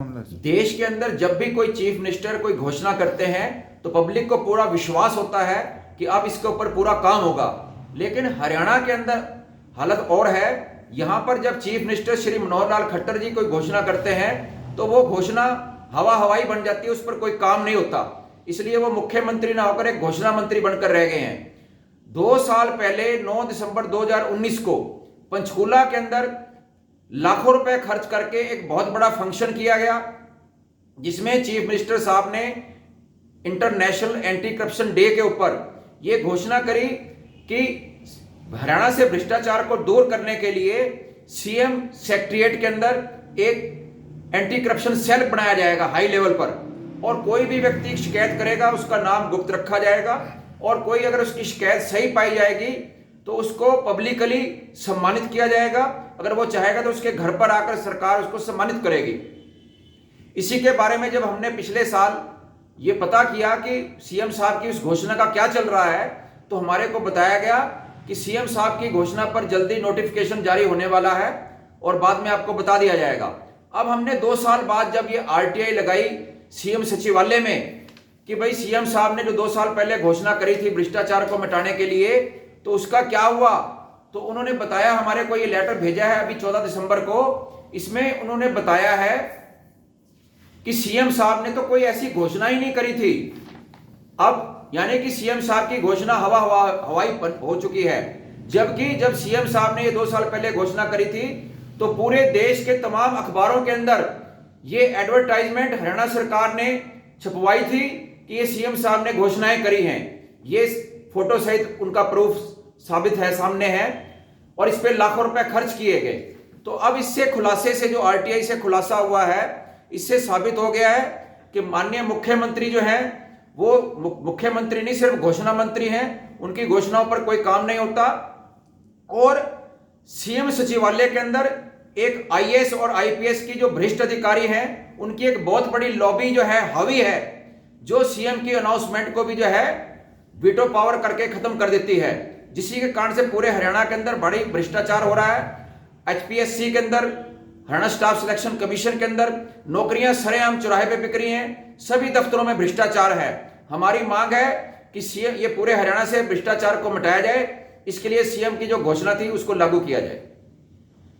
देश के अंदर जब भी कोई चीफ मिनिस्टर कोई घोषणा करते हैं तो पब्लिक को पूरा विश्वास होता है कि अब इसके ऊपर पूरा काम होगा। लेकिन हरियाणा के अंदर हालत और है। यहां पर जब चीफ मिनिस्टर श्री मनोहर लाल खट्टर जी कोई घोषणा करते हैं तो वो घोषणा हवाई बन जाती है, उस पर कोई काम नहीं होता। इसलिए वो मुख्यमंत्री ना होकर एक घोषणा मंत्री बनकर रह गए हैं। 2 साल पहले 9 दिसंबर 2019 को पंचकूला के अंदर लाखों रुपए खर्च करके एक बहुत बड़ा फंक्शन किया गया, जिसमें चीफ मिनिस्टर साहब ने इंटरनेशनल एंटी करप्शन डे के ऊपर यह घोषणा करी कि हरियाणा से भ्रष्टाचार को दूर करने के लिए सीएम सेक्रेटेरिएट के अंदर एक एंटी करप्शन सेल बनाया जाएगा हाई लेवल पर, और कोई भी व्यक्ति शिकायत करेगा उसका नाम गुप्त रखा जाएगा, और कोई अगर उसकी शिकायत सही पाई जाएगी तो उसको पब्लिकली सम्मानित किया जाएगा। अगर वो चाहेगा तो उसके घर पर आकर सरकार उसको सम्मानित करेगी। इसी के बारे में जब हमने पिछले साल ये पता किया कि सीएम साहब की उस घोषणा का क्या चल रहा है, तो हमारे को बताया गया कि सीएम साहब की घोषणा पर जल्दी नोटिफिकेशन जारी होने वाला है और बाद में आपको बता दिया जाएगा। अब हमने 2 साल बाद जब ये आरटीआई लगाई सीएम सचिवालय में कि भाई सीएम साहब ने जो 2 साल पहले घोषणा करी थी भ्रष्टाचार को मिटाने के लिए, तो उसका क्या हुआ, तो उन्होंने बताया, हमारे को ये लेटर भेजा है अभी 14 दिसंबर को। इसमें उन्होंने बताया है कि सीएम साहब ने तो कोई ऐसी घोषणा ही नहीं करी थी। अब यानी कि सीएम साहब की घोषणा हवाई हो चुकी है। जबकि जब सीएम साहब ने ये 2 साल पहले घोषणा करी थी तो पूरे देश के तमाम अखबारों के अंदर ये एडवर्टाइजमेंट हरियाणा सरकार ने छपवाई थी कि ये सीएम साहब ने घोषणाएं करी हैं। ये फोटो सहित उनका प्रूफ साबित है, सामने है, और इस पे लाखों रुपए खर्च किए गए। तो अब इससे खुलासे से, जो आरटीआई से खुलासा हुआ है, इससे साबित हो गया है कि माननीय मुख्यमंत्री जो हैं वो मुख्यमंत्री नहीं, सिर्फ घोषणा मंत्री हैं। उनकी घोषणाओं पर कोई काम नहीं होता। और सीएम सचिवालय के अंदर एक आईएएस और आईपीएस की जो भ्रष्ट अधिकारी हैं, उनकी एक बहुत बड़ी लॉबी जो है, हावी है, जो सीएम की अनाउंसमेंट को भी जो है वीटो पावर करके खत्म कर देती है। जिसी के कारण से पूरे हरियाणा के अंदर बड़ी भ्रष्टाचार हो रहा है। एचपीएससी के अंदर, हरियाणा स्टाफ सिलेक्शन कमीशन के अंदर नौकरियां सरेआम चौराहे पे बिक रही हैं। सभी दफ्तरों में भ्रष्टाचार है। हमारी मांग है कि सीएम ये पूरे हरियाणा से भ्रष्टाचार को मिटाया जाए। इसके लिए सीएम की जो घोषणा थी उसको लागू किया जाए।